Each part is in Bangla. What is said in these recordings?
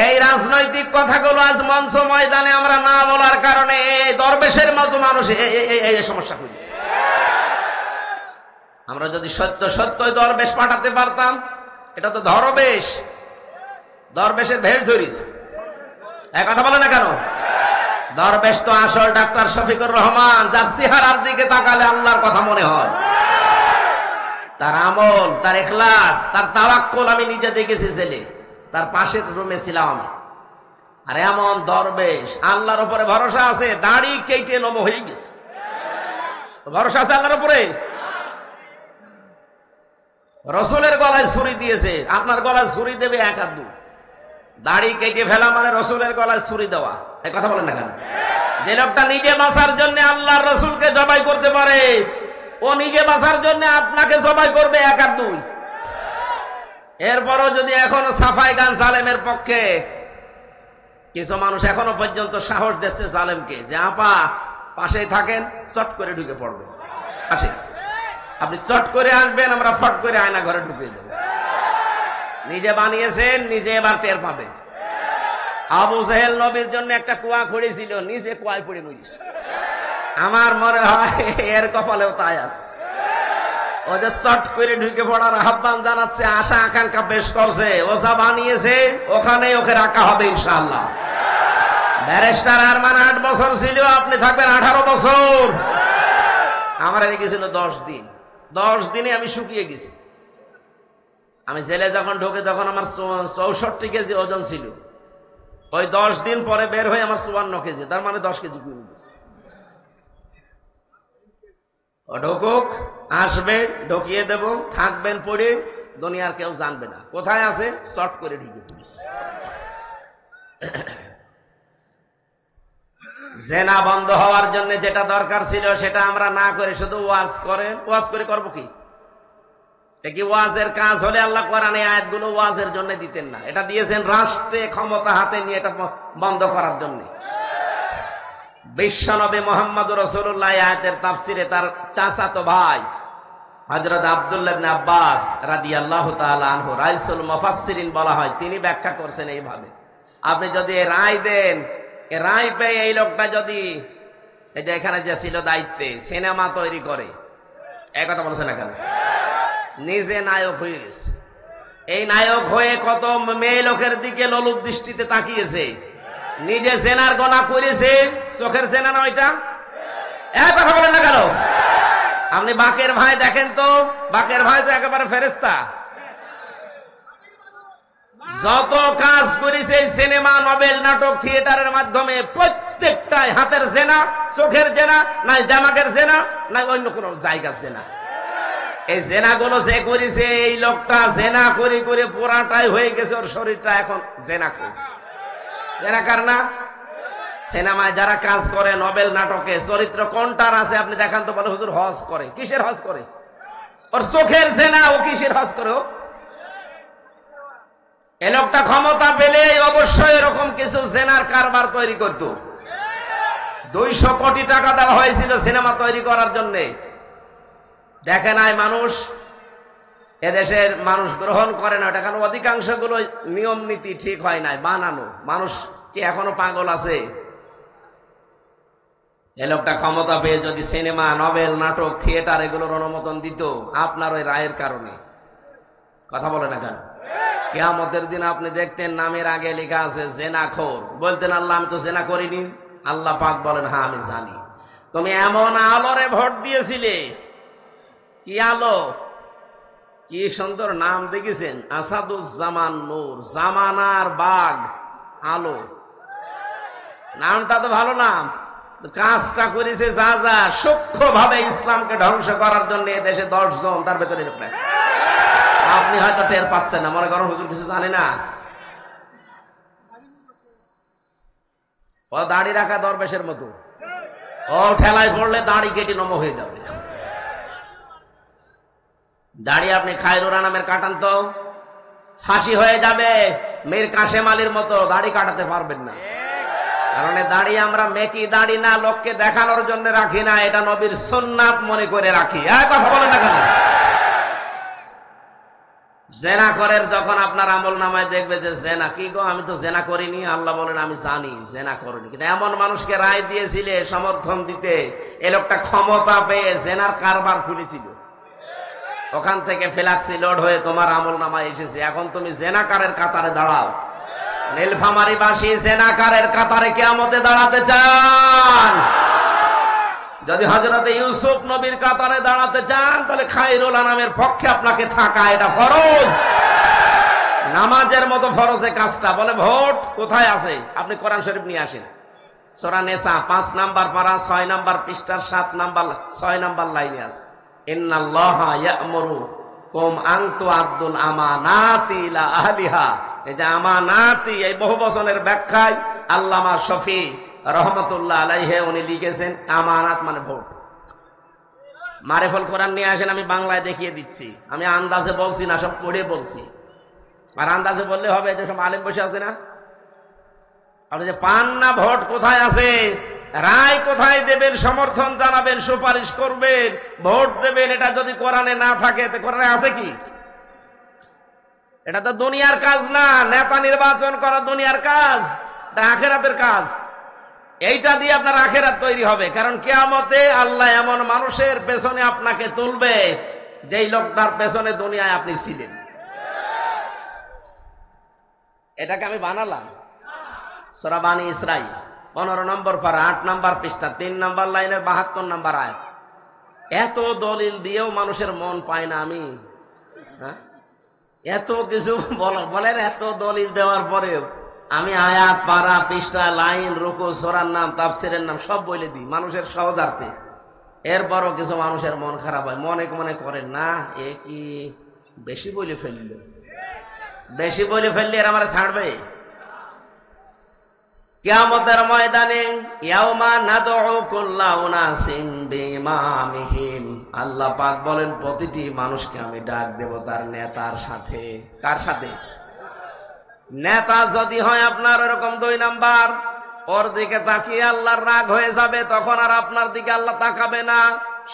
এই রাজনৈতিক কথাগুলো আজ মঞ্চ ময়দানে আমরা না বলার কারণে দরবেশের মতো মানুষ এই সমস্যা করেছে। আমরা যদি সত্য সত্যই দরবেশ পাঠাতে পারতাম, এটা তো দরবেশ, দরবেশের ভেষ ধরিস, এক কথা বলে না কেন? দরবেশ তো আসল ডাক্তার শফিকুর রহমান, যার চেহারার দিকে তাকালে আল্লাহর কথা মনে হয়, তার আমল, তার ইখলাস, তার তাওয়াক্কুল আমি নিজে দেখেছি। ছেলে তার পাশের রুমে ছিলাম আমি। আর এমন দরবেশ, আল্লাহর উপরে ভরসা আছে, দাড়ি কেটে নম হয়ে গেছে। ভরসা আছে আল্লাহর উপরে। রসুলের গলায় ছুরি দিয়েছে, আপনার গলায় ছুরি দেবে এক আর দু। দাড়ি কেটে ফেলা মানে রসুলের গলায় ছুরি দেওয়া, এই কথা বলেন না কেন? যে লোকটা নিজে বাঁচার জন্য আল্লাহর রসুলকে জবাই করতে পারে, ও নিজে বাঁচার জন্য আপনাকে জবাই করবে এক আর দুই। এরপরও যদি এখনো সাফাই গান জালেমের পক্ষে, কিছু মানুষ এখনো পর্যন্ত সাহস দিচ্ছে জালেমকে যে আপা পাশেই থাকেন, চট করে ঢুকে পড়বে। আসে আপনি চট করে আসবেন, আমরা ফট করে আয়না ঘরে ঢুকিয়ে দেবো। নিজে বানিয়েছেন, নিজে এবার টের পাবে। আবু জেহেল নবীর জন্য একটা কুয়া খুঁড়েছিল, নিজে কুয়ায় পড়ে মরিস। আমার মনে হয় এর কপালেও তাই আছে। ও যে চট করে ঢুকে পড়ার আহ্বান জানাচ্ছে, আশা আকাঙ্ক্ষা পেশ করছে, ও যা বানিয়েছে ওখানে ওকে রাখা হবে ইনশাআল্লাহ। ব্যারিস্টার আরমান 8 বছর ছিল, আপনি থাকবেন 18 বছর। আমার লেগেছিল 10 দিন। 10 দিনে আমি শুকিয়ে গেছি। আমি জেলে যখন ঢোকে তখন আমার 64 কেজি ওজন ছিল। ওই 10 দিন পরে বের হয়ে আমার 54 কেজি, তার মানে 10 কেজি কমে গেছে। ঢুকুক, আসবে, ঢুকিয়ে দেব, থাকবেন পড়ে, দুনিয়ার কেউ জানবে না কোথায় আছে, শর্ট করে ঢুকে পুলিশ। জেনা বন্ধ হওয়ার জন্য যেটা দরকার ছিল সেটা আমরা না করে শুধু ওয়াজ করেন। ওয়াজ করে করবো কি? কি ওয়াজের কাজ হলে আল্লাহ কোরআনে আয়াতগুলো ওয়াজের জন্য দিতেন না? এটা দিয়েছেন রাষ্ট্রে ক্ষমতা হাতে নিয়ে এটা বন্ধ করার জন্য। বিশ্বনবী মুহাম্মদুর রাসূলুল্লাহ আয়াতের তাফসিরে তার চাচাতো ভাই হযরত আব্দুল্লাহ ইবনে আব্বাস রাদিয়াল্লাহু তাআলা আনহু রাইসুল মুফাসসিরিন বলা হয়, তিনি ব্যাখ্যা করছেন এইভাবে, আপনি যদি রায় দেন, রায় পেয়ে এই লোকটা যদি এই যে এখানে যে ছিল দায়িত্বে, সিনেমা তৈরি করে, এই কথা বলছে না কেন? নিজে নায়ক হয়ে গেছে। এই নায়ক হয়ে কত মেয়ে লোকের দিকে লোলুপ দৃষ্টিতে তাকিয়েছে, নিজে জেনার গোনা করেছে। চোখের জেনা না ওইটা? এক কথা বলেন না কেন? আপনি বাকের ভাই দেখেন তো, বাকের ভাই তো একেবারে ফেরেশতা। যত কাজ করেছে সিনেমা, নোবেল, নাটক, থিয়েটারের মাধ্যমে, প্রত্যেকটাই হাতের জেনা, চোখের জেনা, নাই জামাকের জেনা, নাই অন্য কোনো জায়গার জেনা। এই জেনাগুলো যে করেছে, এই লোকটা জেনা করে করে পুরাটাই হয়ে গেছে, ওর শরীরটা এখন জেনা করে। জেনাকার না? সিনেমায় যারা কাজ করে, নোবেল, নাটকে চরিত্র কোনটার আছে আপনি দেখান তো? বলে হুজুর হজ করে। কিসের হজ করে? ওর চোখের জেনা, ও কিসের হজ করে? এই লোকটা ক্ষমতা পেলে অবশ্যই এরকম কিছু জেনার কারবার তৈরি করত। 200 কোটি টাকা দেওয়া হয়েছিল সিনেমা তৈরি করার জন্য। দেখে নাই মানুষ, এদেশের মানুষ গ্রহণ করে না এটা, কারণ অধিকাংশ গুলো নিয়ম নীতি ঠিক হয় নাই, বানানো। মানুষ কি এখনো পাগল আছে? এই লোকটা ক্ষমতা পেয়ে যদি সিনেমা, নোবেল, নাটক, থিয়েটার এগুলোর অনুমোদন দিত, আপনার ওই রায়ের কারণে, কথা বলে না কেন, কিয়ামতের দিন আপনি দেখতেন নামের আগে লেখা আছে জেনাখোর, বলতেন আল্লাহ আমি তো জেনা করিনি। আল্লাহ পাক বলেন হ্যাঁ আমি জানি। তুমি এমন আলোরে ভোট দিয়েছিলে, কি আলো, কি সুন্দর নাম দেখেছেন, আসাদুজ্জামান নূর, জামানার বাঘ আলো। নামটা তো ভালো নাম, কাজটা করেছে যা যা সূক্ষ্ম ভাবে ইসলামকে ধ্বংস করার জন্য দেশে 10 জন, তার ভেতরে আপনি হয়তো টের পাচ্ছেন না, মনে করেন হুজুর কিছু জানে না। ও দাড়ি রাখা দরবেশের মতো, ও ঠেলায় পড়লে দাড়ি কেটে নম হয়ে যাবে। দাড়ি আপনি খায়রুরা নামের কাটান তো ফাঁসি হয়ে যাবে। মীর কাশেম আলীর মতো দাড়ি কাটাতে পারবেন না, কারণ দাড়ি আমরা মেকি দাড়ি না, লোককে দেখানোর জন্য রাখি না, এটা নবীর সুন্নাত মনে করে রাখি। কথা বলে না কেন? জেনাকরের যখন আপনার আমল নামায় দেখবে যে জেনা, কি গো আমি তো জেনা করিনি, আল্লাহ বলেন আমি জানি জেনা করিনি, কিন্তু এমন মানুষকে রায় দিয়েছিলে সমর্থন দিতে, এ লোকটা ক্ষমতা পেয়ে জেনার কারবার খুলেছিল, ওখান থেকে ফ্ল্যাক্সি লোড হয়ে তোমার আমল নামায় এসেছে, এখন তুমি জেনাকারের কাতারে দাঁড়াও। নীলফামারীবাসী জেনাকারের কাতারে কিয়ামতে দাঁড়াতে চান? যদি হযরতে ইউসুফ নবীর কাতারে দাঁড়াতে চান, তাহলে খায়রুল আনামের পক্ষে আপনাকে থাকা এটা ফরজ, নামাজের মতো ফরজে কাজটা। বলে ভোট কোথায় আছে? আপনি কোরআন শরীফ নিয়ে আসেন, সূরা নিসা ৫ নাম্বার পারা ৬ নাম্বার পৃষ্ঠার ৬ নাম্বার লাইনে আছে, ইন্নাল্লাহা ইয়া'মুরুকুম আন তু'আদ্দুল আমানাতি ইলা আহলিহা। এই যে আমানাতি, এই বহু বচনের ব্যাখ্যায় আল্লামা শফি রহমতুল্লাহ আলাইহি উনি লিখেছেন আমানাত মানে ভোট। মারিফুল কোরআন নিয়ে আসেন, আমি বাংলায় দেখিয়ে দিচ্ছি, আমি আন্দাজে বলছি না, সব পড়ে বলছি। আর আন্দাজে বললে হবে, যে সব আলেম বসে আছে না, আপনি যে পান না ভোট কোথায় আছে, রায় কোথায় দেবেন, সমর্থন জানাবেন, সুপারিশ করবেন, ভোট দেবেন, এটা যদি কোরআনে না থাকে তো কোরআনে আছে কি? এটা তো দুনিয়ার কাজ না, নেতা নির্বাচন করা দুনিয়ার কাজ, এটা আখিরাতের কাজ। এইটা দিয়ে আপনার আখিরাত তৈরি হবে, কারণ কিয়ামতে আল্লাহ এমন মানুষের পেছনে আপনাকে তুলবে যেই লোকটার পেছনে দুনিয়ায় আপনি ছিলেন। এটাকে আমি বানালাম, সূরা বানী ইসরাঈল 15 নম্বর পারা 8 নাম্বার পৃষ্ঠা 3 নাম্বার লাইনের 72 নাম্বার আয়াত। এত দলিল দিয়েও মানুষের মন পায় না আমি, এত কিছু বলেন, এত দলিল দেওয়ার পরেও আমি আয়াত পারা পৃষ্ঠা লাইন রুকু সূরার নাম তাফসীরের নাম সব বলে দিই মানুষের সহজার্থে। এরপরও কিছু মানুষের মন খারাপ হয়, মনে মনে করেন না এ কি বেশি বলে ফেলল, বেশি বলে ফেললে এর আমার ছাড়বে? কিয়ামতের ময়দানে ইয়াউমা নাদউ কুল্লা উনাসিন বিইমামিহিম, আল্লাহ পাক বলেন প্রতিটি মানুষকে আমি ডাক দেব তার নেতার সাথে। কার সাথে? নেতা যদি হয় আপনার এরকম 2 নাম্বার, ওর দিকে তাকিয়ে আল্লাহর রাগ হয়ে যাবে, তখন আর আপনার দিকে আল্লাহ তাকাবে না,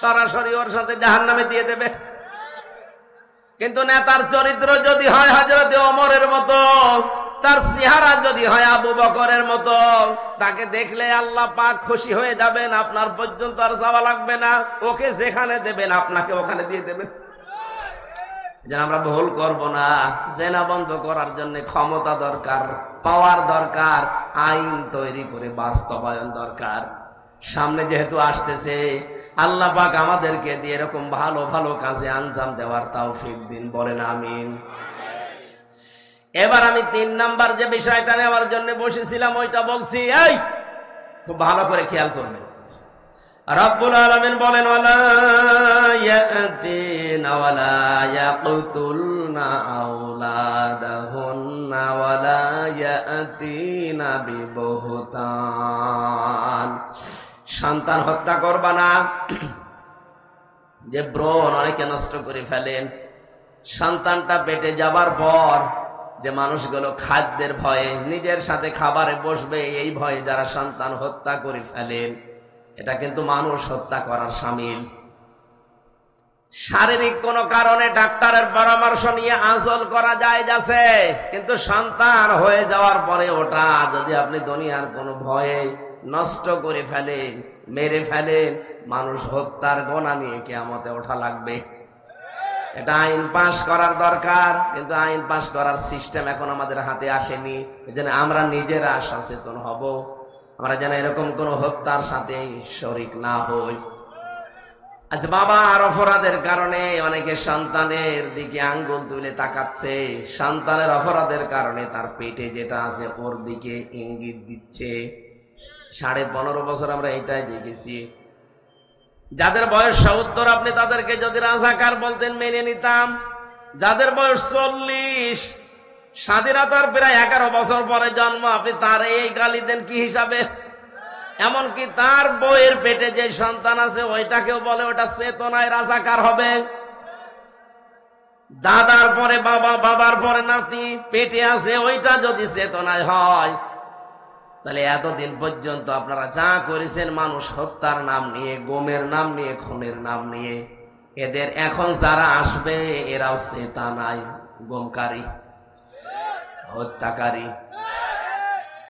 সরাসরি ওর সাথে জাহান্নামে দিয়ে দেবে। কিন্তু নেতার চরিত্র যদি হয় হযরতে ওমরের মতো, তার চেহারা যদি হয় আবু বকরের মতো, তাকে দেখলে আল্লাহ পাক খুশি হয়ে যাবেন, আপনার পর্যন্ত আর যাওয়া লাগবে না, ওকে যেখানে দেবেন আপনাকে ওখানে দিয়ে দেবেন। যেন আমরা ভুল করব না। জেনা বন্ধ করার জন্য ক্ষমতা দরকার, পাওয়ার দরকার, আইন তৈরি করে বাস্তবায়ন দরকার। সামনে যেহেতু আসতেছে, আল্লাহ পাক আমাদেরকে দিয়ে এরকম ভালো ভালো কাজে আঞ্জাম দেওয়ার তৌফিক দিন, বলেন আমিন। এবার আমি 3 নাম্বার যে বিষয়টা নেওয়ার জন্য বসেছিলাম ওইটা বলছি, এই খুব ভালো করে খেয়াল করবেন। রব্বুল আলামিন বলেন ওয়ালা ইয়াতিনা ওয়ালা ইয়াকতুলনা আওলাদাহুন্না ওয়ালা ইয়াতিনা বিবুহতান, সন্তান হত্যা করবা না। যে ব্রণ অনেকে নষ্ট করে ফেলেন, সন্তানটা পেটে যাবার পর যে মানুষগুলো খাদ্যের ভয়ে নিজের সাথে খাবারে বসবে এই ভয়ে যারা সন্তান হত্যা করে ফেলেন, এটা কিন্তু মানুষ হত্যা করার শামিল। শারীরিক কোন কারণে ডাক্তারের পরামর্শ নিয়ে আঁচল করা যায় যাচ্ছে, কিন্তু সন্তান হয়ে যাওয়ার পরে ওটা যদি আপনি দুনিয়ার কোন ভয়ে নষ্ট করে ফেলেন, মেরে ফেলেন, মানুষ হত্যার গোনা নিয়ে কিয়ামতে ওঠা লাগবে। এটা আইন পাশ করার দরকার, কিন্তু আইন পাশ করার সিস্টেম এখন আমাদের হাতে আসেনি। এজন্য আমরা নিজেরা সচেতন হব, আমরা যেন এরকম কোন হত্যার সাথে শরীক না হই। আচ্ছা, বাবা আর অপরাধের কারণে অনেকে সন্তানের দিকে আঙ্গুল তুলে তাকাচ্ছে, সন্তানের অপরাধের কারণে তার পেটে যেটা আছে ওর দিকে ইঙ্গিত দিচ্ছে। 15.5 বছর আমরা এটাই দেখেছি। যাদের বয়স 70 আপনি তাদেরকে যদি রাজাকার বলতেন মেনে নিতাম, যাদের বয়স 40, স্বাধীনতার প্রায় 11 বছর পরে জন্ম, আপনি তার এই গালি দেন কি হিসাবে? এমনকি তার বইয়ের পেটে যে সন্তান আছে ওইটাকেও বলে ওটা চেতনায় রাজাকার হবে। দাদার পরে বাবা, বাবার পরে নাতি পেটে আছে, ওইটা যদি চেতনায় হয়, তাহলে এতদিন পর্যন্ত আপনারা যা করেছেন মানুষ হত্যার নাম নিয়ে, গুমের নাম নিয়ে, খুনের নাম নিয়ে, এদের এখন যারা আসবে এরাও চেতনায় গুমকারী, হত্যাকারী,